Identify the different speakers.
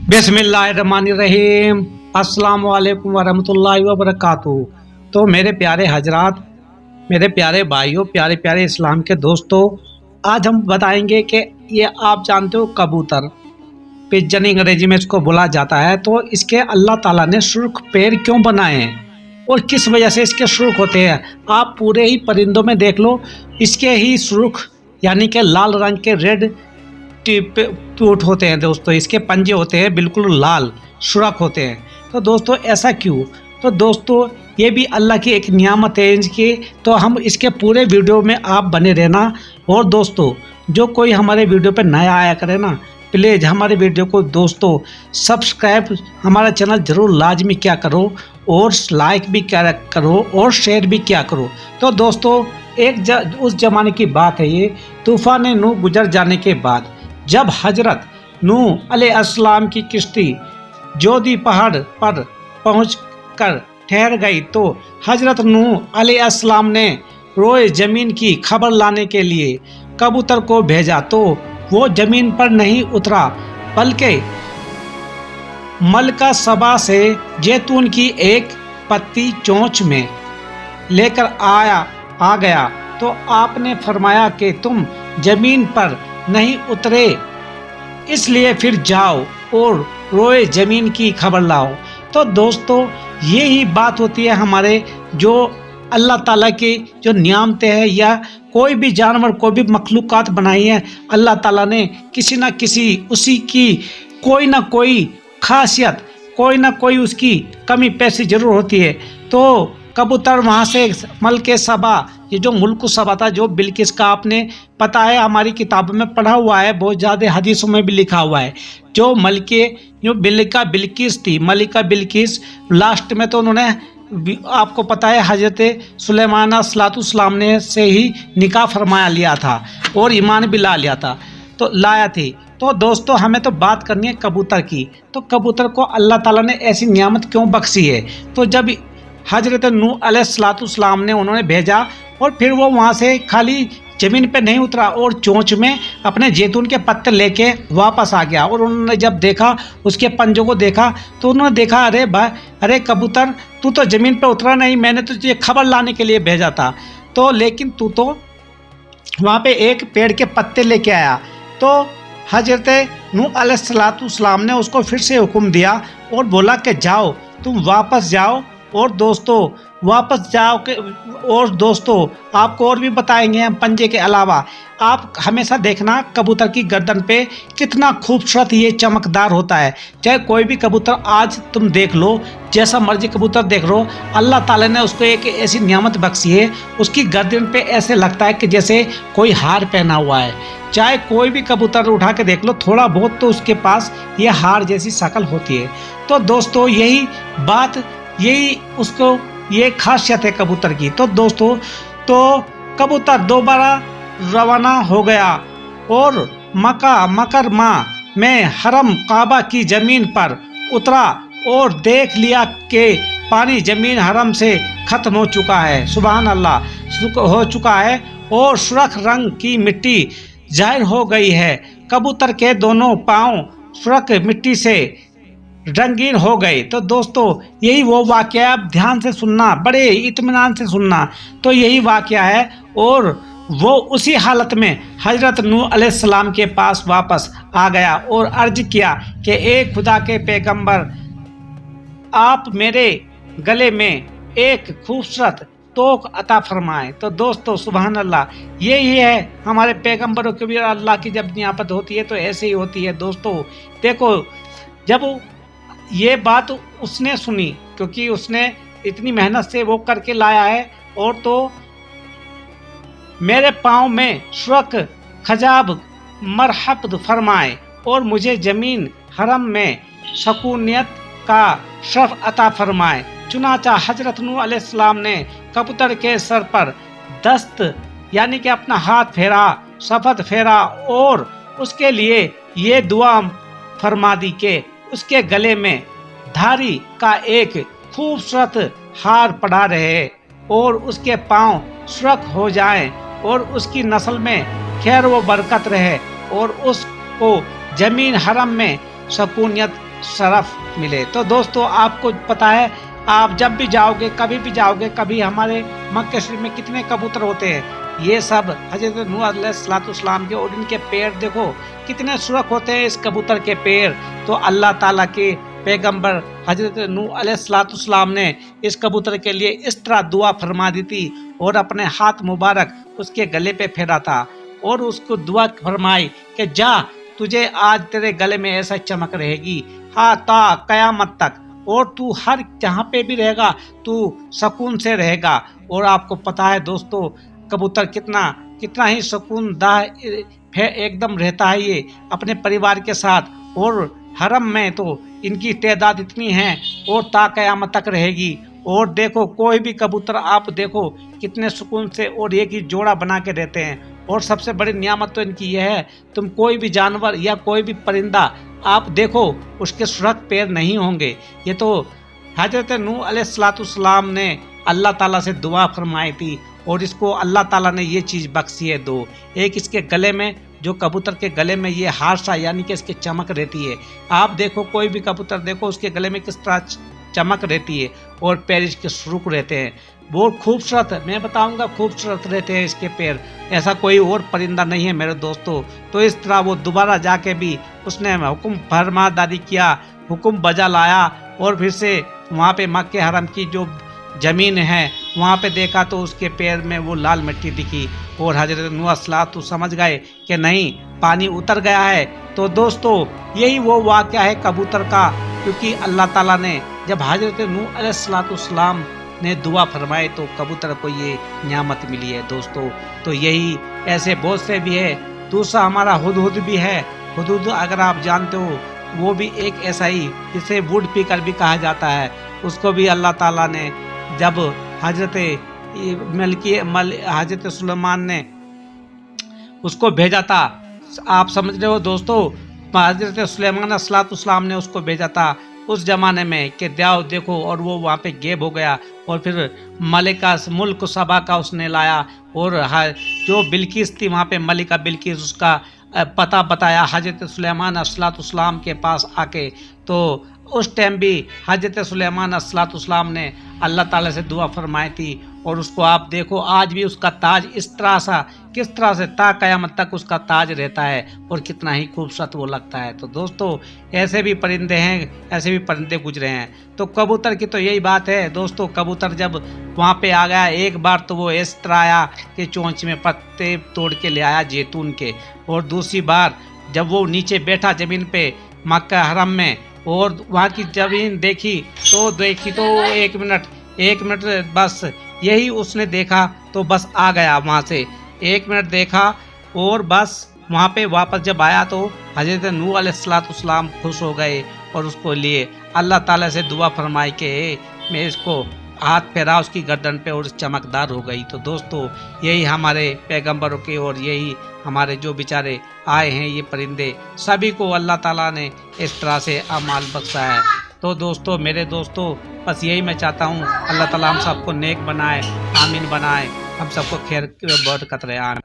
Speaker 1: बिस्मिल्लाहिर्रहमानिर्रहीम। अस्सलाम वालेकुम वरहमतुल्लाहि वबरकातुहू। तो मेरे प्यारे हजरात, मेरे प्यारे भाइयों, प्यारे प्यारे इस्लाम के दोस्तों, आज हम बताएंगे कि ये आप जानते हो कबूतर, पिजन अंग्रेजी में इसको बोला जाता है। तो इसके अल्लाह ताला ने सुर्ख पैर क्यों बनाए हैं और किस वजह से इसके सुर्ख होते हैं, आप पूरे ही परिंदों में देख लो, इसके ही सुर्ख यानी कि लाल रंग के रेड टूट होते हैं दोस्तों। इसके पंजे होते हैं बिल्कुल लाल सुर्ख होते हैं। तो दोस्तों ऐसा क्यों? तो दोस्तों ये भी अल्लाह की एक नियामत है इनकी। तो हम इसके पूरे वीडियो में आप बने रहना। और दोस्तों जो कोई हमारे वीडियो पे नया आया करे ना, प्लीज़ हमारे वीडियो को दोस्तों सब्सक्राइब हमारा चैनल ज़रूर लाजमी क्या करो, और लाइक भी क्या करो और शेयर भी क्या करो। तो दोस्तों उस ज़माने की बात है ये, तूफ़ान नूह गुजर जाने के बाद जब हजरत नूह अलैहिस्सलाम की किश्ती जोदी पहाड़ पर पहुंचकर ठहर गई, तो हजरत नूह अलैहिस्सलाम ने रोए ज़मीन की खबर लाने के लिए कबूतर को भेजा। तो वो ज़मीन पर नहीं उतरा बल्कि मलका सबा से जैतून की एक पत्ती चोंच में लेकर आ गया। तो आपने फरमाया कि तुम ज़मीन पर नहीं उतरे, इसलिए फिर जाओ और रोए ज़मीन की खबर लाओ। तो दोस्तों यही बात होती है हमारे जो अल्लाह ताला की जो नियामतें हैं, या कोई भी जानवर कोई भी मखलूक़ात बनाई है अल्लाह ताला ने, किसी ना किसी उसी की कोई ना कोई खासियत, कोई ना कोई उसकी कमी पैसी ज़रूर होती है। तो कबूतर वहाँ से मलके सबा, ये जो मुल्क सबा था, जो बिल्किस का आपने पता है हमारी किताबों में पढ़ा हुआ है, बहुत ज़्यादा हदीसों में भी लिखा हुआ है। जो बिल्किस थी, मलिका बिल्किस, लास्ट में तो उन्होंने, आपको पता है, हजरत सुलेमान अलैहिस्सलाम ने से ही निकाह फरमाया लिया था और ईमान भी लाया थी। तो दोस्तों हमें तो बात करनी है कबूतर की। तो कबूतर को अल्लाह ताला ने ऐसी नियामत क्यों बख्शी है? तो जब हजरत नूह अलैहिस्सलाम ने उन्होंने भेजा और फिर वो वहाँ से खाली ज़मीन पे नहीं उतरा और चोंच में अपने जैतून के पत्ते लेके वापस आ गया। और उन्होंने जब देखा, उसके पंजों को देखा, तो उन्होंने देखा, अरे भाई, अरे कबूतर, तू तो ज़मीन पे उतरा नहीं, मैंने तो तुझे खबर लाने के लिए भेजा था, तो लेकिन तू तो वहाँ पे एक पेड़ के पत्ते लेके आया। तो हजरत नूह अलैहिस्सलाम ने उसको फिर से हुक्म दिया और बोला कि जाओ, तुम वापस जाओ। और दोस्तों वापस जाओ के, और दोस्तों आपको और भी बताएंगे हम पंजे के अलावा। आप हमेशा देखना कबूतर की गर्दन पे कितना खूबसूरत ये चमकदार होता है। चाहे कोई भी कबूतर आज तुम देख लो, जैसा मर्जी कबूतर देख लो, अल्लाह ताला ने उसको एक ऐसी नियामत बख्शी है, उसकी गर्दन पे ऐसे लगता है कि जैसे कोई हार पहना हुआ है। चाहे कोई भी कबूतर उठा के देख लो, थोड़ा बहुत तो उसके पास ये हार जैसी शक्ल होती है। तो दोस्तों यही बात, यही उसको ये खासियत है कबूतर की। तो दोस्तों तो कबूतर दोबारा रवाना हो गया और मकरमा में हरम काबा की ज़मीन पर उतरा और देख लिया कि पानी ज़मीन हरम से ख़त्म हो चुका है, सुभान अल्लाह, हो चुका है, और सुर्ख रंग की मिट्टी ज़ाहिर हो गई है। कबूतर के दोनों पाँव सुर्ख मिट्टी से रंगीन हो गए। तो दोस्तों यही वो वाक़या, आप ध्यान से सुनना, बड़े इत्मीनान से सुनना। तो यही वाक़या है, और वो उसी हालत में हजरत नूह अलैहिस्सलाम के पास वापस आ गया और अर्ज किया कि एक खुदा के पैगंबर, आप मेरे गले में एक खूबसूरत तोक अता फरमाएं। तो दोस्तों सुभान अल्लाह, यही है हमारे पैगंबरों की भी अल्लाह की जब नियामत होती है तो ऐसे ही होती है। दोस्तों देखो, जब ये बात उसने सुनी, क्योंकि उसने इतनी मेहनत से वो करके लाया है, और तो मेरे पाँव में सुर्ख खजाब मरहब फरमाए और मुझे ज़मीन हरम में सकूनियत का शर्फ अता फरमाए। चुनाचा हजरत नूह अलैहिस्सलाम ने कबूतर के सर पर दस्त यानी कि अपना हाथ फेरा, शफत फेरा, और उसके लिए ये दुआ फरमा दी कि उसके गले में धारी का एक खूबसूरत हार पड़ा रहे और उसके पाँव सुर्ख हो जाएं और उसकी नस्ल में खैर व बरकत रहे और उसको जमीन हरम में सकूनियत शरफ मिले। तो दोस्तों आपको पता है, आप जब भी जाओगे, कभी भी जाओगे, कभी हमारे मक्के शरीफ में कितने कबूतर होते हैं, ये सब हजरत नूह अलैहिस्सलाम के, और इनके पैर देखो कितने सुरख होते हैं इस कबूतर के पैर। तो अल्लाह ताला के पैगंबर हजरत नूह अलैहिस्सलाम ने इस कबूतर के लिए इस तरह दुआ फरमा दी थी, और अपने हाथ मुबारक उसके गले पे फेरा था, और उसको दुआ फरमाई कि जा, तुझे आज तेरे गले में ऐसा चमक रहेगी हाँ ता कयामत तक, और तू हर जहाँ पे भी रहेगा तू सुकून से रहेगा। और आपको पता है दोस्तों, कबूतर कितना ही सुकूनदाह एकदम रहता है ये अपने परिवार के साथ, और हरम में तो इनकी तादाद इतनी है और ता कयामत तक रहेगी। और देखो कोई भी कबूतर आप देखो कितने सुकून से और एक ही जोड़ा बना के रहते हैं। और सबसे बड़ी नियामत तो इनकी यह है, तुम कोई भी जानवर या कोई भी परिंदा आप देखो उसके सुरख पैर नहीं होंगे। ये तो हजरत नूह अलैहिस्सलाम ने अल्लाह ताला से दुआ फरमाई थी, और इसको अल्लाह ताला ने ये चीज़ बख्शी है दो। एक इसके गले में, जो कबूतर के गले में ये हारसा यानी कि इसकी चमक रहती है, आप देखो कोई भी कबूतर देखो उसके गले में किस तरह चमक रहती है, और पैर इसके सुरुख रहते हैं, बहुत खूबसूरत, मैं बताऊंगा खूबसूरत रहते हैं इसके पैर, ऐसा कोई और परिंदा नहीं है मेरे दोस्तों। तो इस तरह वो दोबारा जाके भी उसने हुक्म फरमादारी किया, हुक्म बजा लाया, और फिर से वहाँ पे मक्के हरम की जो ज़मीन है वहाँ पे देखा तो उसके पैर में वो लाल मिट्टी दिखी, और हजरत नूह तो समझ गए कि नहीं पानी उतर गया है। तो दोस्तों यही वो वाक़या है कबूतर का, क्योंकि अल्लाह ताला ने जब हजरत नूह अलैहिस्सलाम ने दुआ फरमाए तो कबूतर को ये नियामत मिली है दोस्तों। तो यही ऐसे बहुत से भी है। दूसरा हमारा हुदहुद भी है। हुदहुद अगर आप जानते हो वो भी एक ऐसा ही, जिसे वुड पीकर भी कहा जाता है, उसको भी अल्लाह ताला ने जब हजरत सुलेमान ने उसको भेजा था, आप समझ रहे हो दोस्तों, हजरत सुलेमान अलैहिस्सलाम ने उसको भेजा था उस जमाने में कि देखो, और वो वहाँ पे गैब हो गया, और फिर मलिका मुल्क सबा का उसने लाया, और जो बिल्किस थी वहाँ पे मलिका बिल्किस, उसका पता बताया हजरत सुलेमान अलैहिस्सलाम के पास आके। तो उस टाइम भी हजरत सुलेमान अलैहिस्सलाम ने अल्लाह ताला से दुआ फरमाई थी, और उसको आप देखो आज भी उसका ताज किस तरह से ता कयामत तक उसका ताज रहता है, और कितना ही खूबसूरत वो लगता है। तो दोस्तों ऐसे भी परिंदे हैं, ऐसे भी परिंदे गुजरे हैं। तो कबूतर की तो यही बात है दोस्तों, कबूतर जब वहाँ पे आ गया एक बार तो वो इस तरह आया कि चोंच में पत्ते तोड़ के ले आया जैतून के, और दूसरी बार जब वो नीचे बैठा ज़मीन पे मक्का हरम में, और वहाँ की ज़मीन देखी तो एक मिनट बस यही उसने देखा, तो बस आ गया वहाँ से, 1 मिनट देखा और बस वहाँ पे वापस जब आया तो हजरत नूह अलैहिस्सलाम खुश हो गए, और उसको लिए अल्लाह ताला से दुआ फरमाई के मैं इसको हाथ फेरा उसकी गर्दन पे और चमकदार हो गई। तो दोस्तों यही हमारे पैगंबरों के और यही हमारे जो बेचारे आए हैं ये परिंदे, सभी को अल्लाह ताला ने इस तरह से अमाल बख्शा है। तो दोस्तों मेरे दोस्तों बस यही मैं चाहता हूँ अल्लाह ताला हम सबको नेक बनाए, आमीन बनाए, हम सबको खैर बरकत रहे।